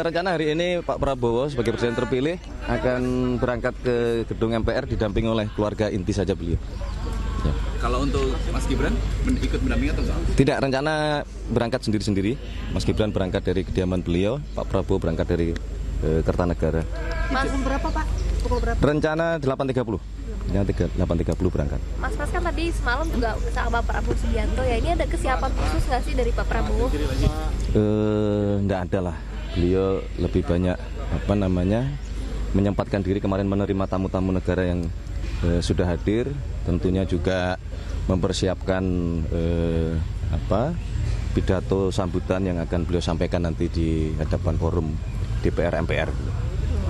Rencana hari ini Pak Prabowo sebagai Presiden terpilih akan berangkat ke gedung MPR didampingi oleh keluarga inti saja beliau. Ya. Kalau untuk Mas Gibran ikut mendampingi atau enggak? Tidak, rencana berangkat sendiri-sendiri. Mas Gibran berangkat dari kediaman beliau, Pak Prabowo berangkat dari Kertanegara. Pukul berapa Pak? Pukul berapa? Rencana 8.30. Rencana 8.30 berangkat. Mas Pras kan tadi semalam juga sama Pak Prabowo Subianto ya. Ini ada kesiapan khusus nggak sih dari Pak Prabowo? Nggak ada lah. Beliau lebih banyak menyempatkan diri kemarin menerima tamu-tamu negara yang sudah hadir, tentunya juga mempersiapkan pidato sambutan yang akan beliau sampaikan nanti di hadapan forum DPR MPR.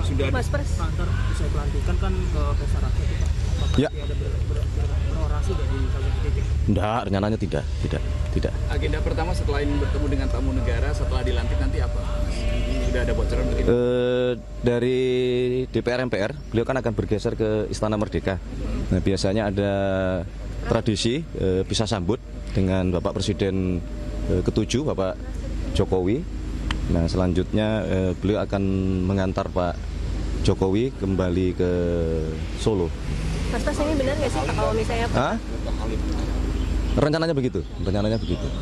Sudah Mas Pras kantor usai pelantikan kan ke pesta rakyat itu Pak. Apakah Ya. ada berorasi dari salah satu titik? Enggak, rencananya tidak. Agenda pertama setelah bertemu dengan tamu negara setelah dilantik nanti apa? Sudah ada bocoran begitu? Dari DPR MPR, beliau kan akan bergeser ke Istana Merdeka. Nah, biasanya ada tradisi bisa sambut dengan Bapak Presiden ke-7, Bapak Jokowi. Nah, selanjutnya beliau akan mengantar Pak Jokowi kembali ke Solo. Mas Pras ini benar nggak sih Pak kalau misalnya Hah? Rencananya begitu.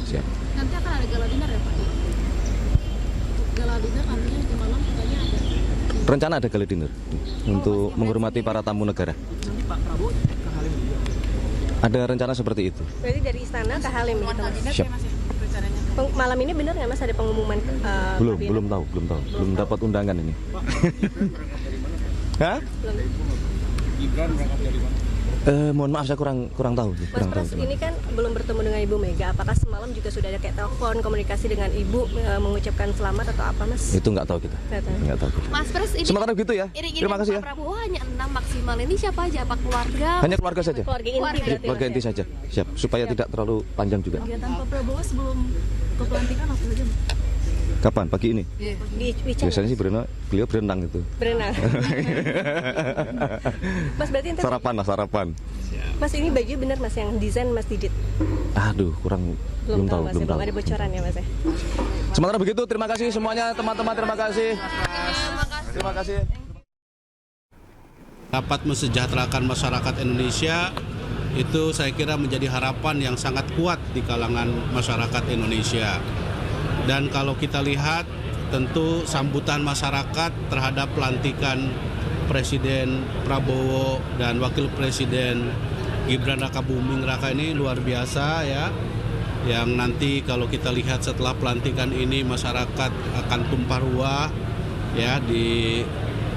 Siap. Nanti akan ada gala dinner ya Pak? Gala dinner nantinya di malam katanya ada. Rencana ada gala dinner untuk menghormati para tamu negara. Nanti Pak Prabowo ke Halim juga. Ada rencana seperti itu. berarti dari istana ke Halim gitu Mas? Siap. Malam ini benar nggak Mas ada pengumuman? Belum tahu. Belum dapat undangan ini. Hah? Gibran berangkat dari mana? Mohon maaf saya kurang tahu. Mas Pras ini kan belum bertemu dengan Ibu Mega. Apakah semalam juga sudah ada kayak telepon komunikasi dengan Ibu mengucapkan selamat atau apa Mas? Itu nggak tahu kita. Nggak tahu kita. Mas Pras ini Sementara begitu ya. Terima kasih ya. Pak Prabowo hanya 6 maksimal. Ini siapa aja? Pak keluarga? Hanya keluarga saja. Keluarga inti berarti. Keluarga Mas, inti ya? saja. Siap. Supaya tidak terlalu panjang juga. Kegiatan Pak Prabowo sebelum ke pelantikan apa saja? Kapan? Pagi ini? Di Wicana. Biasanya sih beliau berenang itu. Berenang. Mas berarti ntar, Sarapan. Mas ini baju benar Mas yang desain Mas Didit? Aduh, belum tahu. Mas, ya, belum ada bocoran ya Mas ya? Sementara begitu, terima kasih semuanya teman-teman, terima kasih. Terima kasih. Dapat mensejahterakan masyarakat Indonesia itu saya kira menjadi harapan yang sangat kuat di kalangan masyarakat Indonesia. Dan kalau kita lihat tentu sambutan masyarakat terhadap pelantikan Presiden Prabowo dan Wakil Presiden Gibran Rakabuming Raka ini luar biasa ya. Yang nanti kalau kita lihat setelah pelantikan ini masyarakat akan tumpah ruah ya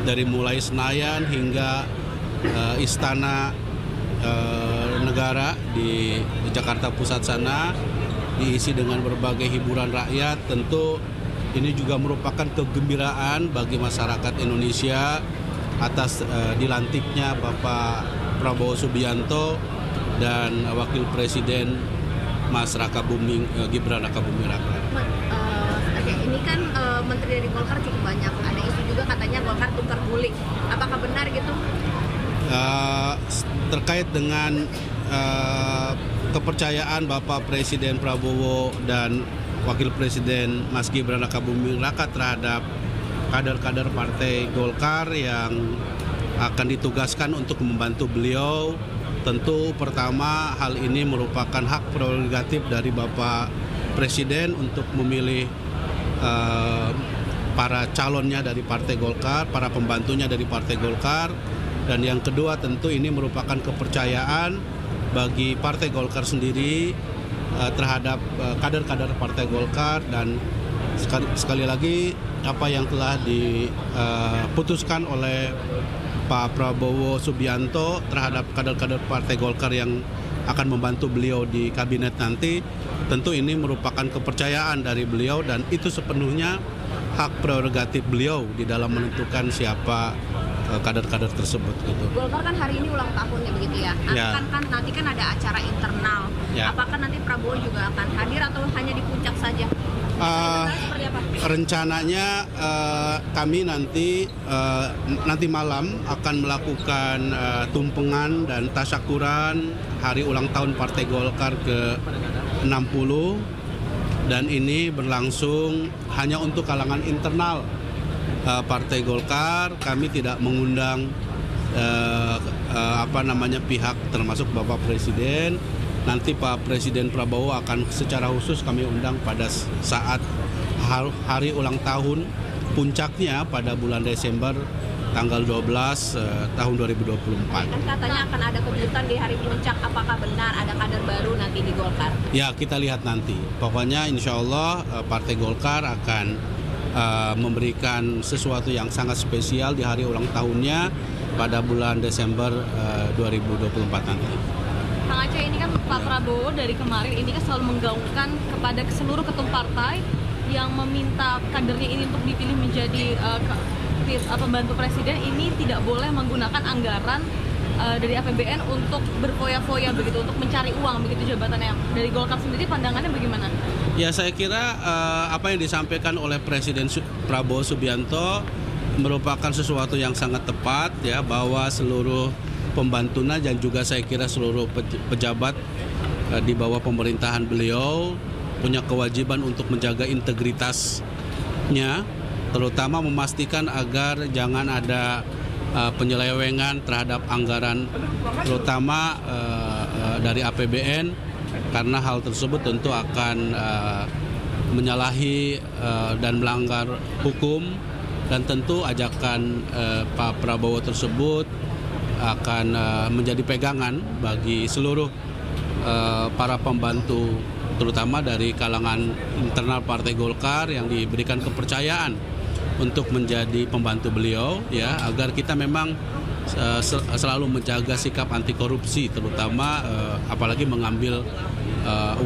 dari mulai Senayan hingga Istana Negara di Jakarta Pusat sana diisi dengan berbagai hiburan rakyat. Tentu ini juga merupakan kegembiraan bagi masyarakat Indonesia atas dilantiknya Bapak Prabowo Subianto dan Wakil Presiden Mas Gibran Rakabuming Raka. Ini kan menteri dari Golkar cukup banyak. Ada isu juga katanya Golkar tukar guling. Apakah benar gitu? Terkait dengan kepercayaan Bapak Presiden Prabowo dan Wakil Presiden Mas Gibran Rakabuming Raka terhadap kader-kader Partai Golkar yang akan ditugaskan untuk membantu beliau. Tentu pertama hal ini merupakan hak prerogatif dari Bapak Presiden untuk memilih para calonnya dari Partai Golkar, para pembantunya dari Partai Golkar. Dan yang kedua tentu ini merupakan kepercayaan bagi Partai Golkar sendiri terhadap kader-kader Partai Golkar. Dan sekali lagi apa yang telah diputuskan oleh Pak Prabowo Subianto terhadap kader-kader Partai Golkar yang akan membantu beliau di kabinet nanti, tentu ini merupakan kepercayaan dari beliau dan itu sepenuhnya hak prerogatif beliau di dalam menentukan siapa kader-kader tersebut gitu. Golkar kan hari ini ulang tahunnya begitu ya. Ya. Kan nanti kan ada acara internal. Ya. Apakah nanti Prabowo juga akan hadir atau hanya di puncak saja? Seperti apa? Rencananya kami nanti malam akan melakukan tumpengan dan tasyakuran hari ulang tahun Partai Golkar ke-60 dan ini berlangsung hanya untuk kalangan internal Partai Golkar, kami tidak mengundang pihak termasuk Bapak Presiden. Nanti Pak Presiden Prabowo akan secara khusus kami undang pada saat hari ulang tahun puncaknya pada bulan Desember tanggal 12 tahun 2024. Kan katanya akan ada kejutan di hari puncak, apakah benar ada kader baru nanti di Golkar? Ya, kita lihat nanti. Pokoknya insya Allah Partai Golkar akan memberikan sesuatu yang sangat spesial di hari ulang tahunnya pada bulan Desember 2024 nanti. Kang Aceh, ini kan Pak Prabowo dari kemarin ini kan selalu menggaungkan kepada seluruh ketum partai yang meminta kadernya ini untuk dipilih menjadi pembantu presiden ini tidak boleh menggunakan anggaran dari APBN untuk berfoya-foya begitu, untuk mencari uang begitu jabatannya. Dari Golkar sendiri pandangannya bagaimana? Ya, saya kira apa yang disampaikan oleh Presiden Prabowo Subianto merupakan sesuatu yang sangat tepat ya, bahwa seluruh pembantunya dan juga saya kira seluruh pejabat di bawah pemerintahan beliau punya kewajiban untuk menjaga integritasnya, terutama memastikan agar jangan ada penyelewengan terhadap anggaran terutama dari APBN, karena hal tersebut tentu akan menyalahi dan melanggar hukum, dan tentu ajakan Pak Prabowo tersebut akan menjadi pegangan bagi seluruh para pembantu terutama dari kalangan internal Partai Golkar yang diberikan kepercayaan untuk menjadi pembantu beliau ya, agar kita memang selalu menjaga sikap anti korupsi, terutama apalagi mengambil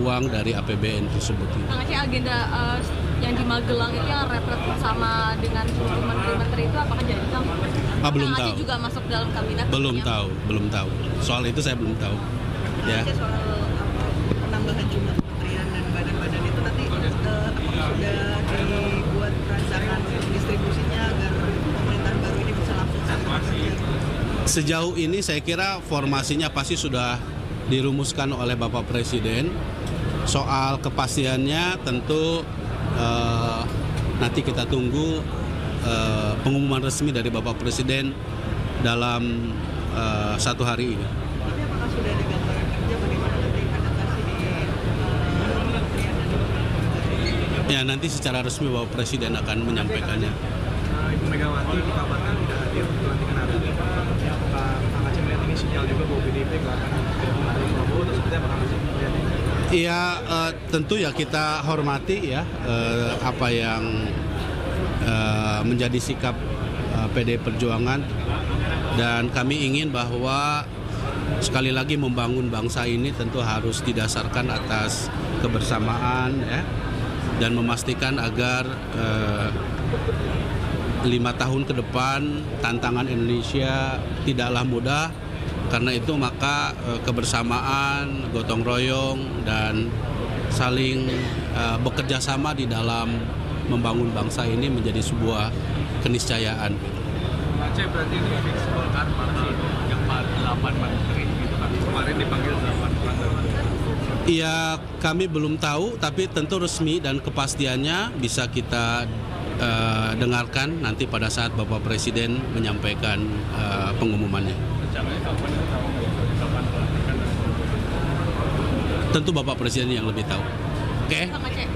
uang dari APBN tersebut. Kang Aceh, agenda yang di Magelang itu yang retret bersama dengan seluruh menteri-menteri itu apakah jadi, Kang? Belum Kang Aceh tahu. juga masuk dalam kabinet? Belum tahu. Soal itu saya belum tahu. Ya. Soal penambahan jumlah kementerian dan badan-badan itu nanti apakah sudah dibuat rancangan distribusinya agar pemerintahan baru ini bisa langsung bekerja? Sejauh ini saya kira formasinya pasti sudah dirumuskan oleh Bapak Presiden. Soal kepastiannya tentu nanti kita tunggu pengumuman resmi dari Bapak Presiden dalam 1 hari ini. Tapi apakah sudah ada gambaran kerja bagaimana nanti adaptasi di kementerian dan lembaga? Ya, nanti secara resmi Bapak Presiden akan menyampaikannya. Ibu Megawati dikabarkan tidak hadir untuk pelantikan hari ini. Apakah Kang Aceh melihat ini sinyal juga bahwa PDIP nggak akan mendukung Prabowo, atau seperti apa Kang Aceh melihat ini? Iya, tentu ya kita hormati ya apa yang menjadi sikap PDI Perjuangan, dan kami ingin bahwa sekali lagi membangun bangsa ini tentu harus didasarkan atas kebersamaan ya, dan memastikan agar 5 tahun ke depan tantangan Indonesia tidaklah mudah. Karena itu maka kebersamaan, gotong royong, dan saling bekerja sama di dalam membangun bangsa ini menjadi sebuah keniscayaan. Aceh berarti ini fix Golkar masih yang 8 menteri gitu kan. Kemarin dipanggil 8 orang. Iya, kami belum tahu, tapi tentu resmi dan kepastiannya bisa kita dengarkan nanti pada saat Bapak Presiden menyampaikan pengumumannya. Kang Tentu Bapak Presiden yang lebih tahu. Oke? Aceh.